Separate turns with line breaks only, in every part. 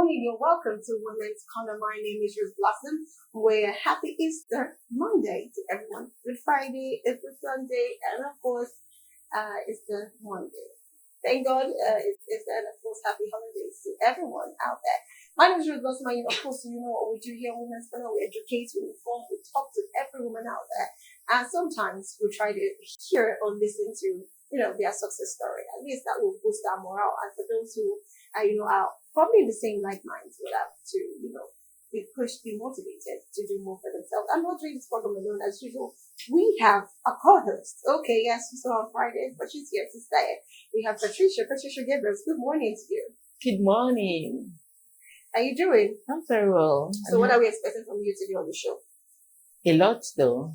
morning. You're welcome to Women's Corner. My name is Rose Blossom. We're happy Easter Monday to everyone. Good Friday, it's the Sunday, and of course, it's the Monday. Thank God, it's Easter, and of course, happy holidays to everyone out there. My name is Rose Blossom, and of course, you know what we do here at Women's Corner. We educate, we inform, we talk to every woman out there. And sometimes we try to hear or listen to, their success story. At least that will boost our morale. And for those who, are probably in the same like minds, will have to, be pushed, be motivated to do more for themselves. I'm not doing this program alone as usual. We have a co-host. Okay, yes, we saw on Friday, but she's here to stay. We have Patricia Gabriels. Good morning to you.
Good morning.
How you doing?
I'm very well.
So what are we expecting from you today on the show?
A lot though.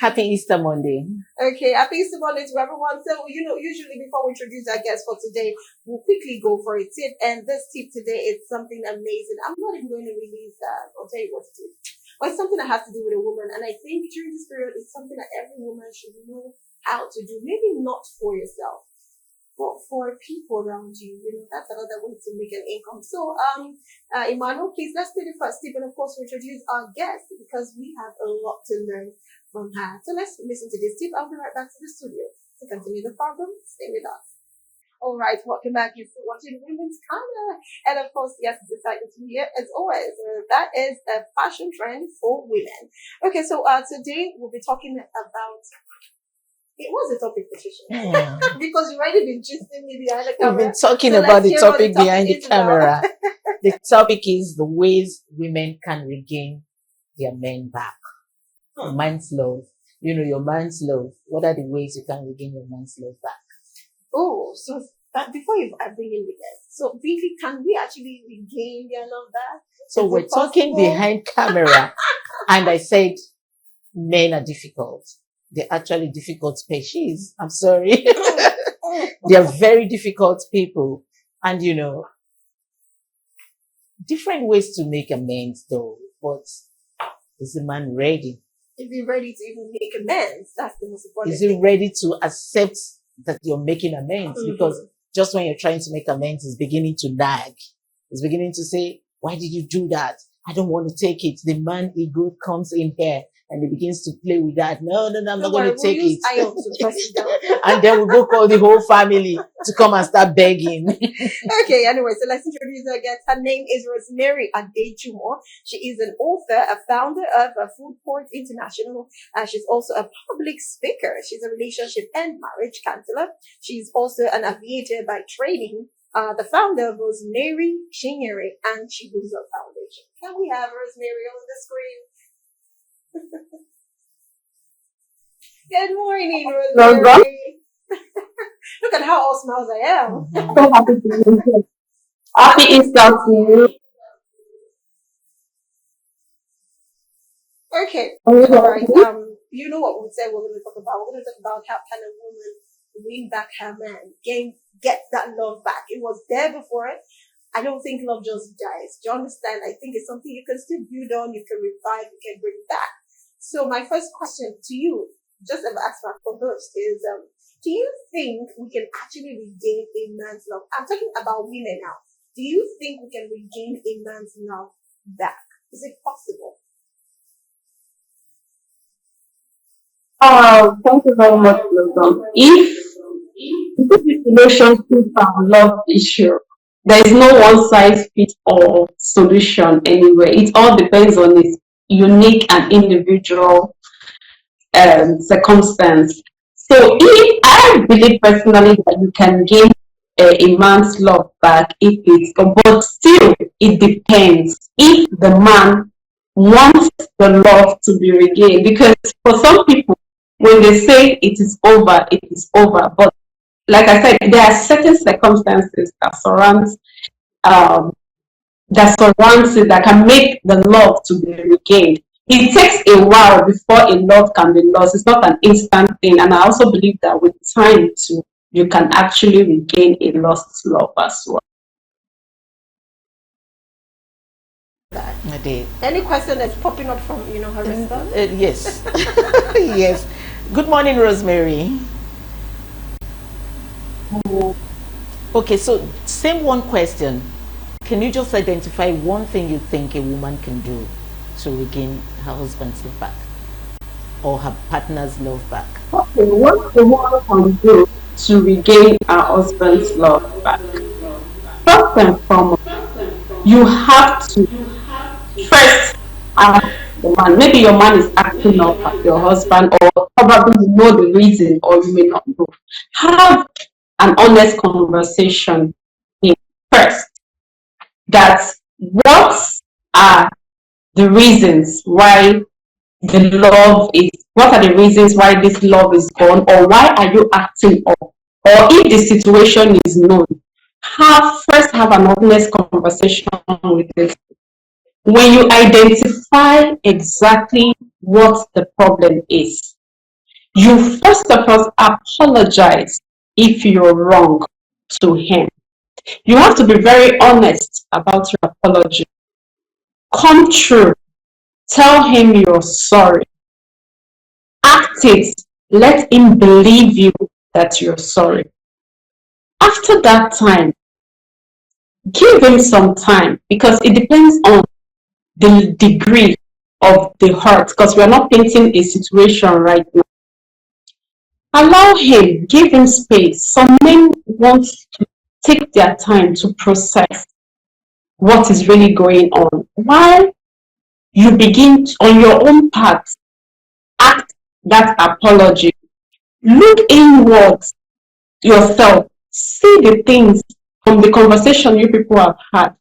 Happy Easter Monday.
Okay, happy Easter Monday to everyone. So, usually before we introduce our guest for today, we'll quickly go for a tip. And this tip today is something amazing. I'm not even going to release that or tell you what it is. But it's something that has to do with a woman. And I think during this period, it's something that every woman should know how to do. Maybe not for yourself, but for people around you. That's another way to make an income. So, Emmanuel, please, let's play the first tip. And of course, we introduce our guest because we have a lot to learn from her. So let's listen to this tip. I'll be right back to the studio to continue the program. Stay with us. All right, welcome back. You're still watching Women's Corner. And of course, yes, decided to be here as always. That is a fashion trend for women. Okay, so today we'll be talking about. It was a topic, Patricia. Because you've already been gisting me behind the camera.
We've been talking about the topic behind the camera. The topic is the ways women can regain their men back. Man's love. Your man's love. What are the ways you can regain your man's love back?
Oh, so before I bring in the guest, so Vivi, can we actually regain their love back?
So we're talking behind camera, and I said men are difficult. They're actually difficult species. I'm sorry. They're very difficult people. And different ways to make amends though. But is the man ready?
Is he ready to even make amends? That's the most important
thing. Is he ready to accept that you're making amends?
Mm-hmm.
Because just when you're trying to make amends, it's beginning to nag. It's beginning to say, why did you do that? I don't want to take it. The man ego comes in here and he begins to play with that. No, I'm not going to take it. And then we go call the whole family to come and start begging.
Okay, anyway, so let's introduce her again. Her name is Rosemary Adejumo. She is an author, a founder of Food Court International. She's also a public speaker. She's a relationship and marriage counselor. She's also an aviator by training. The founder of Rosemary Chinyere and Chibuzo Foundation. Can we have Rosemary on the screen? Good morning, Rosemary. Look at how all smiles I am.
So happy to be here. Happy Easter to you.
Okay. All right. You know what we said we're going to talk about. We're going to talk about how can a woman win back her man, get that love back. It was there before it. I don't think love just dies. Do you understand? I think it's something you can still build on, you can revive, you can bring back. So my first question to you, just as I asked my co-host, is do you think we can actually regain a man's love? I'm talking about women now. Do you think we can regain a man's love back? Is it possible?
Thank you very much, Logan. If relationship and love issue, there is no one size fits all solution anywhere. It all depends on its unique and individual circumstance. So if I believe personally that you can gain a man's love back but still it depends if the man wants the love to be regained. Because for some people, when they say it is over, it is over. But like I said, there are certain circumstances that surround it that can make the love to be regained. It takes a while before a love can be lost. It's not an instant thing. And I also believe that with time too, you can actually regain a lost love as well.
Any question that's popping up from her response?
Yes. Yes. Good morning, Rosemary. Okay, so same one question. Can you just identify one thing you think a woman can do to regain her husband's love back or her partner's love back?
Okay, what the woman can do to regain her husband's love back? First and foremost, you have to first ask the man. Maybe your man is acting up at your husband, or probably you know the reason, or you may not know. Have an honest conversation first. That what are the reasons why what are the reasons why this love is gone, or why are you acting up, or if the situation is known, have an honest conversation with this. When you identify exactly what the problem is, you first of all apologize if you're wrong to him. You have to be very honest about your apology. Come true. Tell him you're sorry. Act it. Let him believe you that you're sorry. After that time, give him some time, because it depends on the degree of the hurt, because we are not painting a situation right now. Allow him, give him space. Some men want to take their time to process what is really going on. While you begin on your own path, act that apology. Look inwards yourself. See the things from the conversation you people have had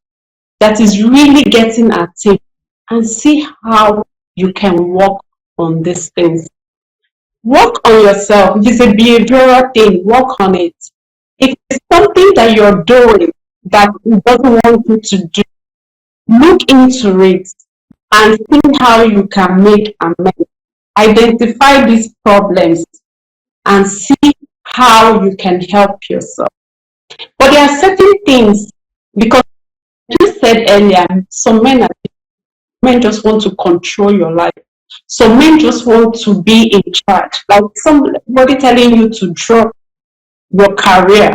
that is really getting at him, and see how you can work on these things. Work on yourself. If it's a behavioral thing, work on it. If it's something that you're doing that he doesn't want you to do, look into it and see how you can make amends. Identify these problems and see how you can help yourself. But there are certain things, because you said earlier, some men just want to control your life. Some men just want to be in charge. Like somebody telling you to drop your career,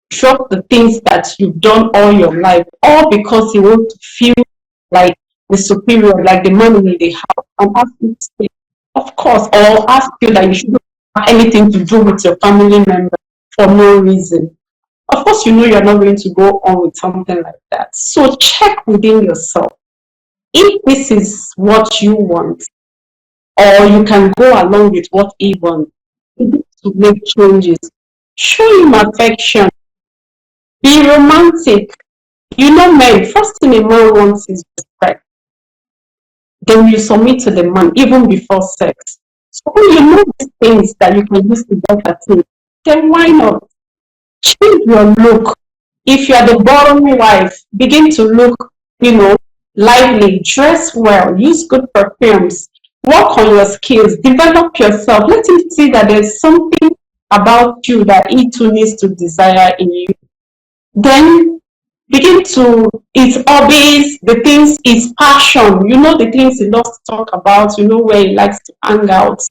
drop the things that you've done all your life, all because he wants to feel like the superior, like the man in the house, and ask you to stay. Of course, or ask you that you shouldn't have anything to do with your family member for no reason. Of course, you know you're not going to go on with something like that. So check within yourself if this is what you want, or you can go along with what he wants. You need to make changes. Show him affection. Be romantic. You know, men, first thing a man wants is respect. Then you submit to the man even before sex. So when you know these things that you can use to get at him, then why not? Change your look. If you are the bottom wife, begin to look, lively, dress well, use good perfumes, work on your skills, develop yourself. Let him see that there's something about you that he too needs to desire in you. Then begin to his hobbies, the things, his passion, the things he loves to talk about, where he likes to hang out.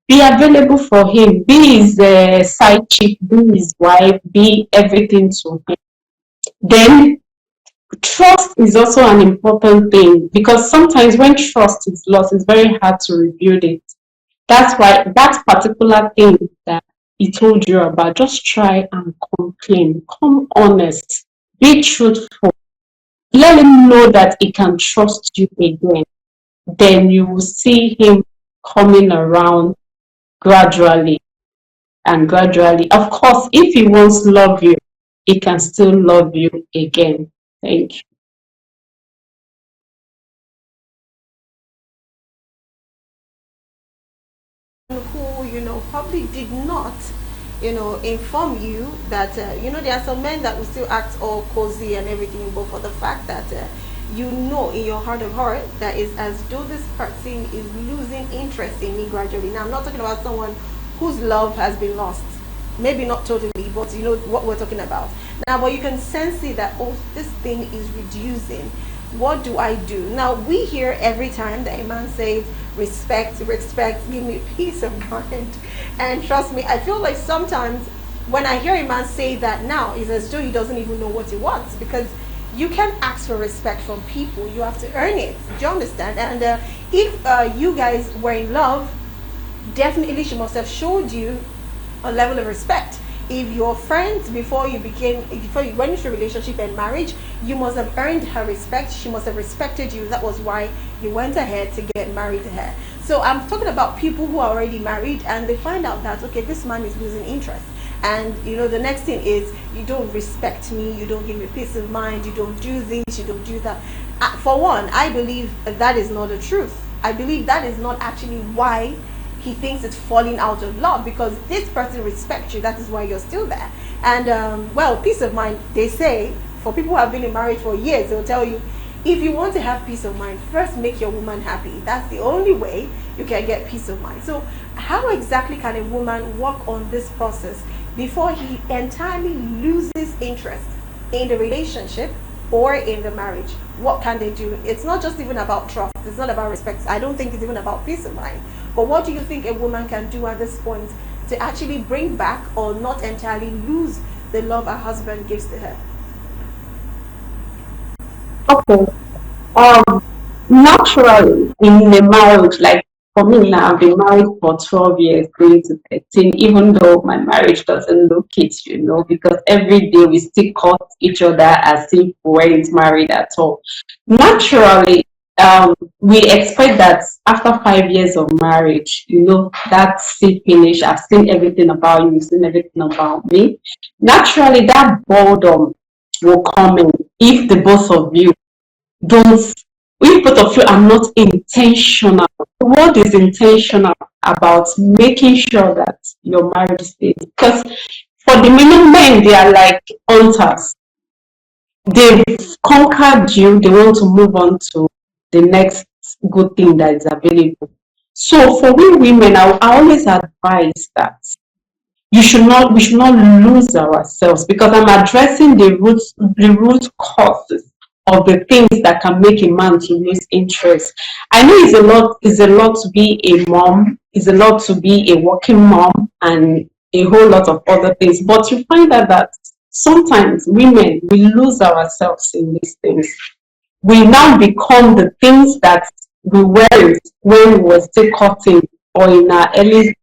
Be available for him. Be his side chick, be his wife, be everything to him. Then trust is also an important thing, because sometimes when trust is lost, it's very hard to rebuild it. That's why that particular thing that he told you about, just try and complain. Come honest. Be truthful. Let him know that he can trust you again. Then you will see him coming around gradually and gradually. Of course, if he wants to love you, he can still love you again. Thank you.
Who probably did not inform you that there are some men that will still act all cozy and everything, but for the fact that in your heart of heart that is as though this person is losing interest in me gradually. Now I'm not talking about someone whose love has been lost, maybe not totally, but you know what we're talking about now. But you can sense it that, oh, this thing is reducing. What do I do now? We hear every time that a man says respect, give me peace of mind. And trust me, I feel like sometimes when I hear a man say that now, it's as though he doesn't even know what he wants, because You can ask for respect from people. You have to earn it. Do you understand? And if you guys were in love, definitely she must have showed you a level of respect. If you're friends before you went into a relationship and marriage, you must have earned her respect. She must have respected you. That was why you went ahead to get married to her. So I'm talking about people who are already married and they find out that, okay, this man is losing interest. And the next thing is, you don't respect me, you don't give me peace of mind, you don't do this, you don't do that. For one, I believe that is not the truth. I believe that is not actually why he thinks it's falling out of love, because this person respects you. That is why you're still there. And well, peace of mind, they say, for people who have been in marriage for years, they'll tell you, if you want to have peace of mind, first make your woman happy. That's the only way you can get peace of mind. So how exactly can a woman work on this process before he entirely loses interest in the relationship or in the marriage? What can they do? It's not just even about trust. It's not about respect. I don't think it's even about peace of mind. But what do you think a woman can do at this point to actually bring back or not entirely lose the love her husband gives to her?
Okay. Naturally, in a marriage, like for me now, I've been married for 12 years, going to 13, even though my marriage doesn't look it, because every day we still call each other as if we weren't married at all. Naturally, we expect that after 5 years of marriage, that's still finished. I've seen everything about you, you've seen everything about me. Naturally, that boredom will come in if the both of you don't, if both of you are not intentional. The word is intentional about making sure that your marriage stays. Because for the many men, they are like hunters. They've conquered you, they want to move on to the next good thing that is available. So for we women, I always advise that we should not lose ourselves, because I'm addressing the root causes of the things that can make a man to lose interest. I know it's a lot to be a mom, it's a lot to be a working mom, and a whole lot of other things. But you find out that sometimes women, we lose ourselves in these things. We now become the things that we were when we were still courting or in our early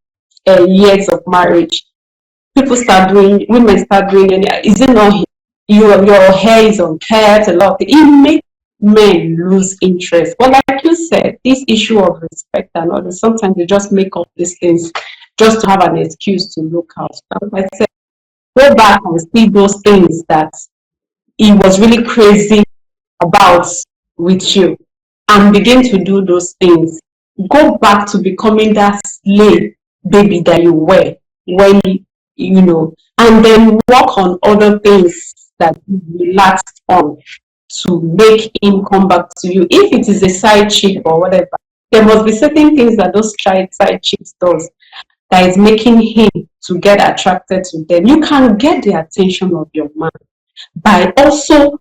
years of marriage. Women start doing, is it not your hair is unkept, a lot of things. It makes men lose interest. But like you said, this issue of respect and all this, sometimes they just make up these things just to have an excuse to look out. Like I said, go back and see those things that he was really crazy about with you and begin to do those things. Go back to becoming that slave baby that you were when and then work on other things that you relaxed on to make him come back to you. If it is a side chick or whatever, there must be certain things that those side chicks does that is making him to get attracted to them. You can get the attention of your man by also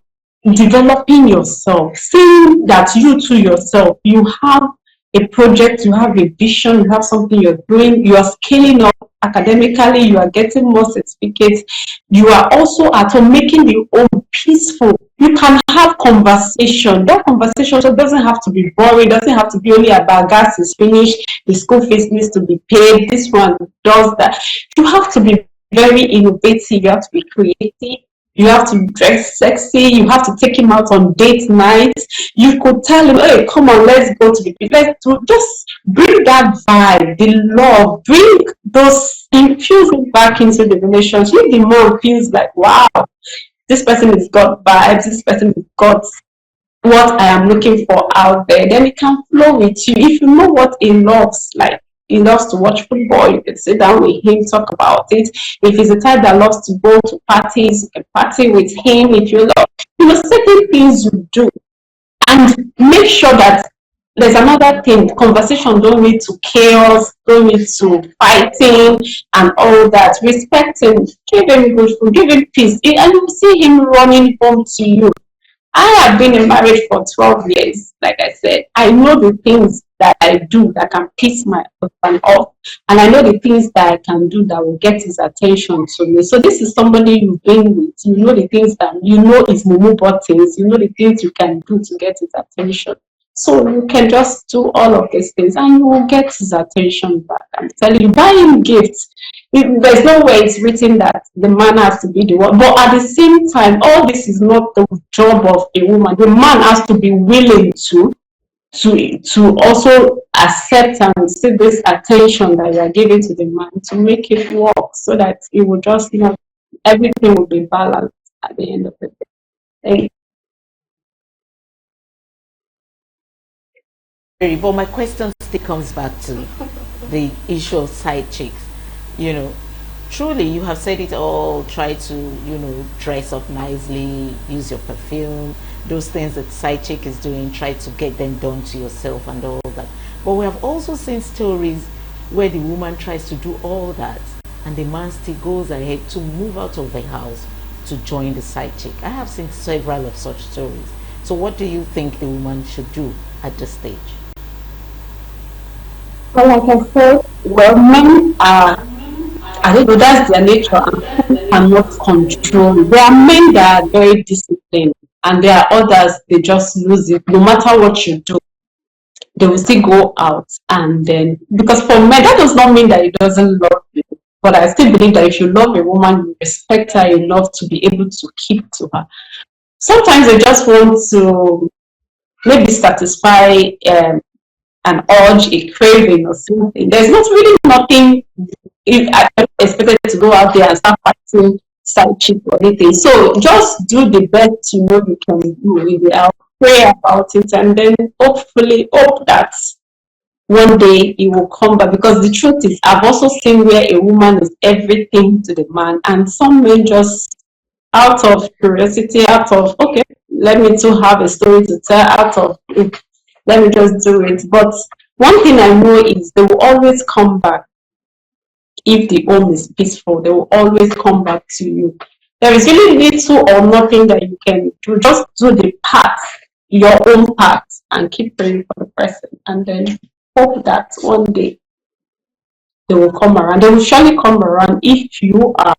developing yourself, seeing that you to yourself, you have a project, you have a vision, you have something you're doing, you are scaling up academically, you are getting more certificates, you are also at home making your home peaceful. You can have conversation. That conversation doesn't have to be boring, doesn't have to be only about gas is finished, the school fees needs to be paid, this one does that. You have to be very innovative, you have to be creative. You have to dress sexy. You have to take him out on date nights. You could tell him, hey, come on, let's go to the beach. Just bring that vibe, the love, infuse it back into the relationship. If the man feels like, wow, this person has got vibes, this person has got what I am looking for out there, then it can flow with you. If you know what he loves, like he loves to watch football, you can sit down with him, talk about it. If he's the type that loves to go to parties, you can party with him. If you love, certain things you do. And make sure that there's another thing, conversation don't lead to chaos, don't lead to fighting and all that. Respect him, give him good food, give him peace. And you see him running home to you I have been in marriage for 12 years. Like I said, I know the things that I do that can piss my husband off, and I know the things that I can do that will get his attention to me. So this is somebody you've been with. You know the things that you know is mumu buttons. You know the things you can do to get his attention. So you can just do all of these things, and you will get his attention back. I'm telling you, buy him gifts. There's no way it's written that the man has to be the one. But at the same time, all this is not the job of a woman. The man has to be willing to also accept and see this attention that you are giving to the man to make it work, so that it will just, everything will be balanced at the end of the day. Thank you.
But my question still comes back to the issue of side chicks. You know, truly, you have said it all. Try to, dress up nicely, use your perfume, those things that side chick is doing. Try to get them done to yourself and all that. But we have also seen stories where the woman tries to do all that, and the man still goes ahead to move out of the house to join the side chick. I have seen several of such stories. So, what do you think the woman should do at this stage?
Well, like I said, well, men are, I don't know, that's their nature, and men cannot control. There are men that are very disciplined, and there are others, they just lose it. No matter what you do, they will still go out. And then, because for men, that does not mean that he doesn't love you. But I still believe that if you love a woman, you respect her enough to be able to keep to her. Sometimes they just want to maybe satisfy an urge, a craving, or something. There's not really nothing. If I don't expected to go out there and start fighting side chick or anything. So just do the best you know you can do in the hour. Pray about it, and then hopefully hope that one day it will come back. Because the truth is, I've also seen where a woman is everything to the man, and some men just out of curiosity, out of okay, let me too have a story to tell, out of let me just do it. But one thing I know is they will always come back. If the home is peaceful, they will always come back to you. There is really little or nothing that you can do. Just do the part, your own part, and keep praying for the person, and then hope that one day they will come around. They will surely come around if you are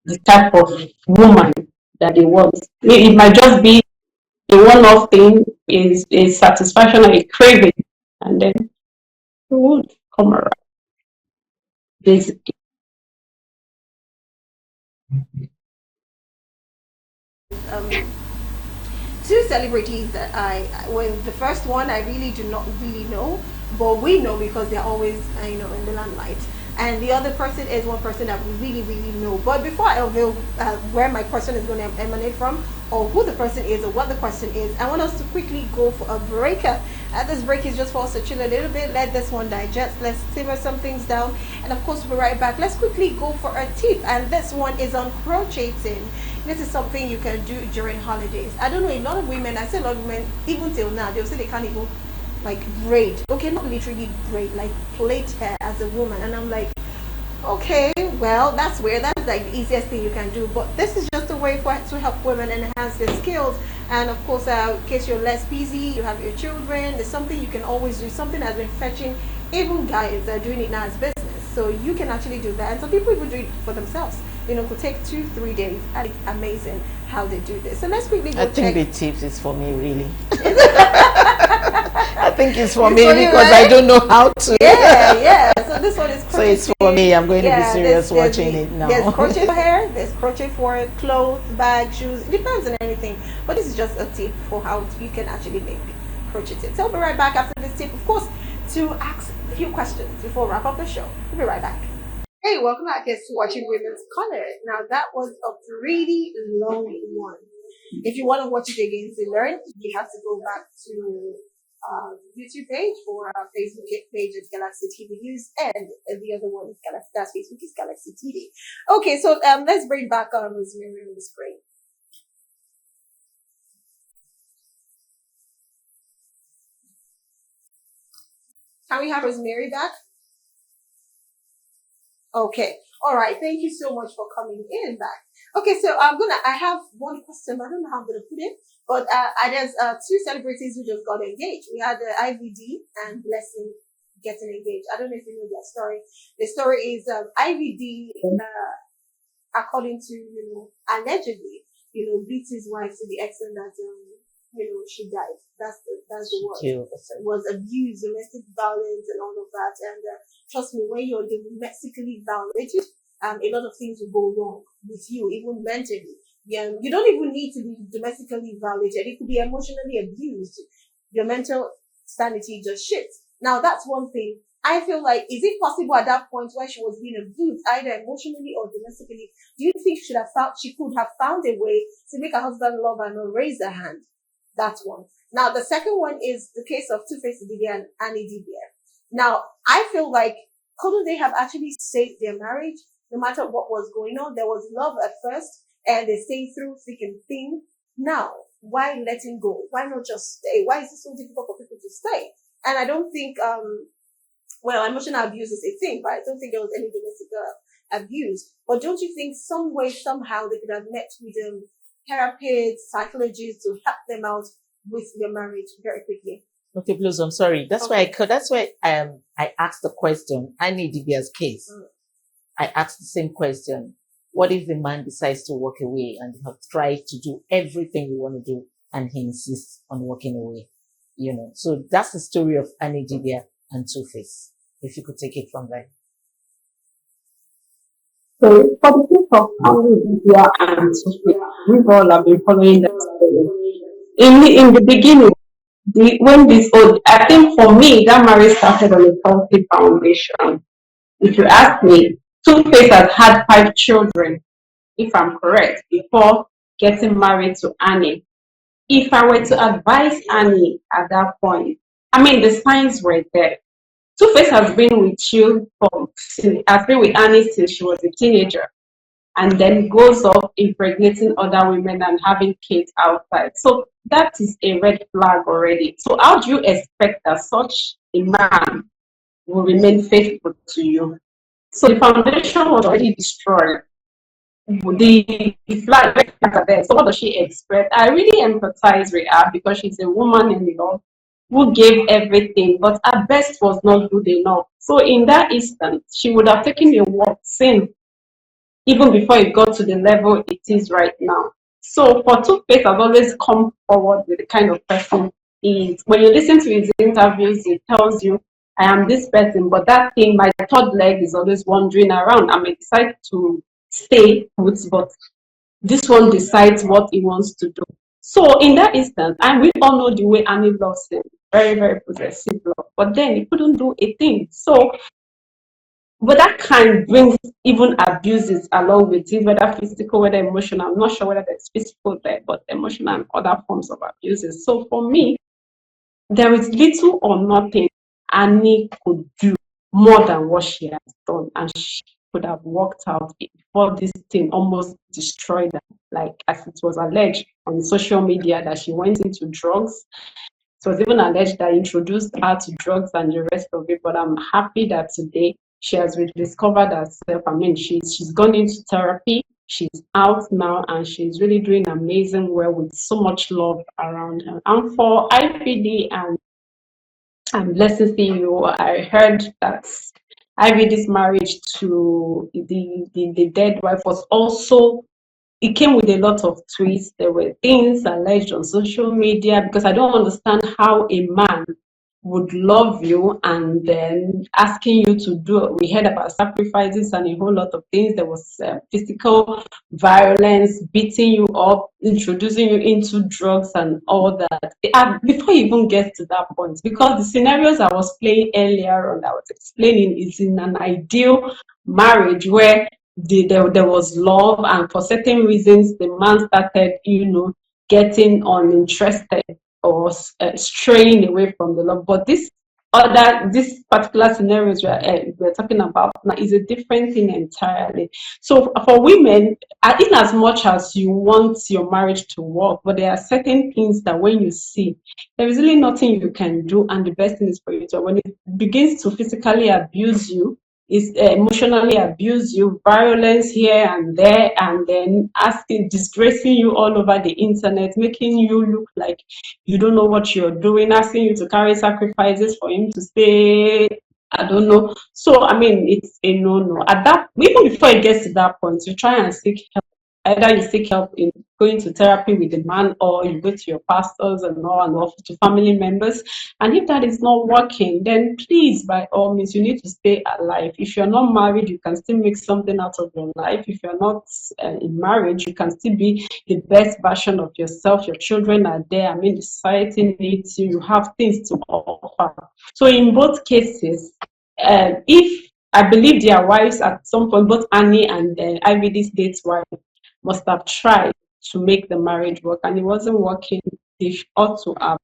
the type of woman that they want. It might just be a one-off thing, is a satisfaction or a craving, and then it would come around. Basically.
Um, two celebrities that well, the first one I really do not really know, but we know because they're always, in the limelight. And the other person is one person that we really, really know. But before I reveal where my question is going to emanate from, or who the person is, or what the question is, I want us to quickly go for a break. This break is just for us to chill a little bit, let this one digest, let's simmer some things down, and of course we'll be right back. Let's quickly go for a tip, and this one is on crocheting. This is something you can do during holidays. I don't know, a lot of women, I say a lot of women, even till now, they'll say they can't even like braid. Okay, not literally braid, like plait hair as a woman. And I'm like, okay, well, that's weird. That's like the easiest thing you can do. But this is just a way to help women enhance their skills. And of course, in case you're less busy, you have your children, there's something you can always do. Something that's been fetching even guys that are doing it now as business. So you can actually do that. And some people even do it for themselves. Could take 2-3 days. And it's amazing how they do this. So let's quickly go
I think
check.
the tips is for me, really. I think it's for
It's
me
for you,
because
right?
I don't know how to.
Yeah. So this one is crochet.
So it's for me. I'm going to be serious
there's
watching it now.
There's crochet for hair, there's crochet for clothes, bags, shoes. It depends on anything. But this is just a tip for how you can actually make crochet tips. So we'll be right back after this tip, of course, to ask a few questions before we wrap up the show. We'll be right back. Hey, welcome back guys to Watching Women's Color. Now that was a pretty long one. If you want to watch it again to learn, you have to go back to YouTube page or Facebook page is Galaxy TV News, and the other one is Galaxy. That's Facebook is Galaxy TV. Okay, so let's bring back Rosemary on the screen. Can we have Rosemary back? Okay. All right. Thank you so much for coming in back. Okay, so I have one question. I don't know how I'm gonna put it, but there's two celebrities who just got engaged. We had IVD and Blessing getting engaged. I don't know if you know their story. The story is IVD, according to allegedly, beat his wife to the extent that she died. That's the word. It was abuse, domestic violence, and all of that. And trust me, when you're domestically violated, a lot of things will go wrong with you, even mentally. Yeah, you don't even need to be domestically violated. It could be emotionally abused. Your mental sanity just shifts. Now that's one thing. I feel like, is it possible at that point where she was being abused, either emotionally or domestically? Do you think she could have found a way to make her husband love her and not raise her hand? That's one. Now the second one is the case of Two-Face Idibia and Annie Dibia. Now I feel like, couldn't they have actually saved their marriage no matter what was going on? There was love at first, and they stayed through thick and thin. Now, why letting go? Why not just stay? Why is it so difficult for people to stay? And I don't think emotional abuse is a thing, but I don't think there was any domestic abuse. But don't you think some way, somehow, they could have met with therapists, psychologists to help them out with their marriage very quickly?
Okay, please, I'm sorry. That's why I asked the question. I need Dibia's case. I asked the same question. What if the man decides to walk away and you have tried to do everything you want to do and he insists on walking away? So that's the story of Annie Dibia and Two-Face. If you could take it from there.
So for the case of Annie Dibia and Two-Face, we've all have been following that story. In the beginning, I think for me, that marriage started on a healthy foundation. If you ask me, Two-Face has had 5 children, if I'm correct, before getting married to Annie. If I were to advise Annie at that point, the signs were there. Two-Face has been with Annie since she was a teenager, and then goes off impregnating other women and having kids outside. So that is a red flag already. So how do you expect that such a man will remain faithful to you? So the foundation was already destroyed. The flag are there. So what does she expect? I really empathize with her because she's a woman in love who gave everything, but her best was not good enough. So in that instance, she would have taken a walk sin even before it got to the level it is right now. So for Two-Face has always come forward with the kind of person he is. When you listen to his interviews, he tells you, I am this person, but that thing, my third leg is always wandering around. I may decide to stay put, but this one decides what he wants to do. So in that instance, and we all know the way Annie loves him, very, very possessive love, but then he couldn't do a thing. So, but that kind brings even abuses along with it, whether physical, whether emotional. I'm not sure whether there's physical there, but emotional and other forms of abuses. So for me, there is little or nothing Annie could do more than what she has done, and she could have worked out before this thing almost destroyed her. Like as it was alleged on social media that she went into drugs. It was even alleged that introduced her to drugs and the rest of it. But I'm happy that today she has rediscovered herself. She's gone into therapy. She's out now and she's really doing amazing well with so much love around her. And for IPD and Blessing CEO, I heard that IVD's marriage to the dead wife was also, it came with a lot of twists. There were things alleged on social media because I don't understand how a man would love you and then asking you to do. We heard about sacrifices and a whole lot of things. There was physical violence, beating you up, introducing you into drugs and all that. Before you even get to that point, because the scenarios I was playing earlier on, I was explaining, is in an ideal marriage where there was love, and for certain reasons the man started getting uninterested or straying away from the love. But this particular scenarios we're talking about now is a different thing entirely. So for women, in as much as you want your marriage to work, but there are certain things that when you see, there is really nothing you can do, and the best thing is for you to, when it begins to physically abuse you, emotionally abuse you, violence here and there, and then asking, disgracing you all over the internet, making you look like you don't know what you're doing, asking you to carry sacrifices for him to stay. I don't know. So I mean, it's a no-no. At that, even before it gets to that point, you try and seek help. Either you seek help in going to therapy with the man, or you go to your pastors and all, and also to family members. And if that is not working, then please, by all means, you need to stay alive. If you're not married, you can still make something out of your life. If you're not in marriage, you can still be the best version of yourself. Your children are there. I mean, the society needs you. You have things to offer. So in both cases, if I believe their wives at some point, both Annie and IVD's date's wife must have tried to make the marriage work, and it wasn't working. They ought to have,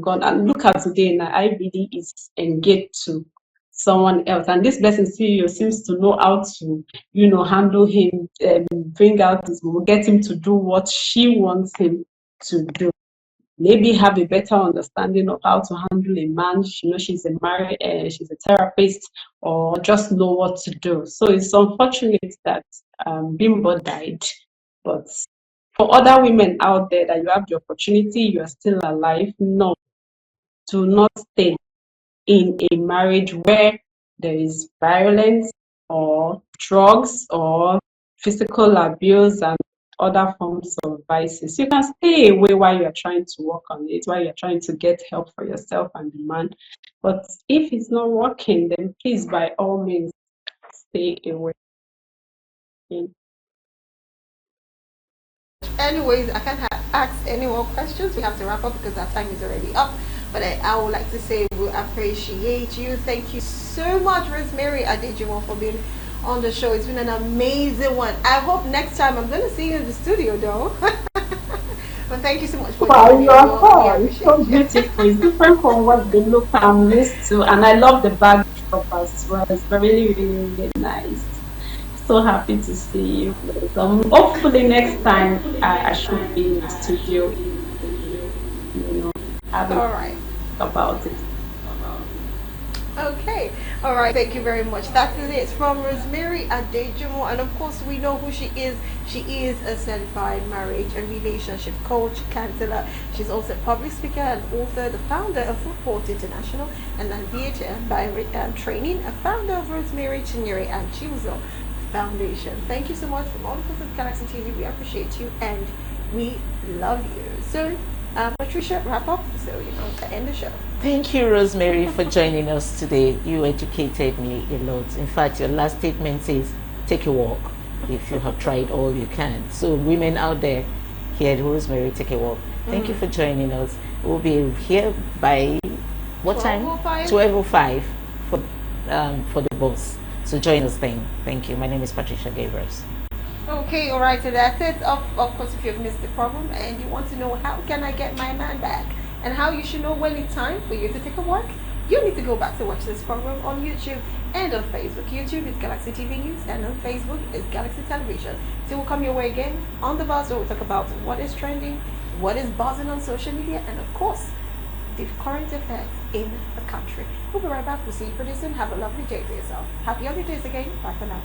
gone. And look at today now, IVD is engaged to someone else, and this blessing CEO seems to know how to, handle him, bring out his, get him to do what she wants him to do. Maybe have a better understanding of how to handle a man. She's she's a therapist, or just know what to do. So it's unfortunate that Bimbo died, but for other women out there that you have the opportunity, you are still alive. No, do not stay in a marriage where there is violence or drugs or physical abuse and other forms of vices. You can stay away while you're trying to work on it, while you're trying to get help for yourself and the man. But if it's not working, then please, by all means, stay away.
Anyways, I can't ask any more questions. We have to wrap up because our time is already up. But I would like to say we appreciate you. Thank you so much, Rosemary Adejimo, for being on the show. It's been an amazing one. I hope next time I'm going to see you in the studio, though. But thank you so much for
Wow,
joining
you are
us.
cool. It's so beautiful. It's different from what they look I'm used to. And I love the backdrop as well. It's really, really, really nice. So happy to see you. Hopefully next time I should be in the studio, having
All right.
about it.
Okay. All right. Thank you very much. That is it from Rosemary Adejimo. And of course, we know who she is. She is a certified marriage and relationship coach, counselor. She's also a public speaker and author, the founder of Footport International, and then VHM by training, a founder of Rosemary Chinyere and Chibuzo Foundation. Thank you so much from all of us at Galaxy TV. We appreciate you and we love you. So, Patricia, wrap up to end the show.
Thank you, Rosemary, for joining us today. You educated me a lot. In fact, your last statement says, take a walk if you have tried all you can. So women out there, hear Rosemary, take a walk. Thank you for joining us. We'll be here by what time? 12:05 for the boss. So join us then. Thank you. My name is Patricia Gabriels.
Okay, all right, so that's it. Of course, if you've missed the program and you want to know how can I get my man back and how you should know when it's time for you to take a walk, you need to go back to watch this program on YouTube and on Facebook. YouTube is Galaxy TV News and on Facebook is Galaxy Television. So we'll come your way again on the buzz where we'll talk about what is trending, what is buzzing on social media, and of course, the current affairs in the country. We'll be right back. We'll see you pretty soon. Have a lovely day for yourself. Happy holidays again. Bye for now.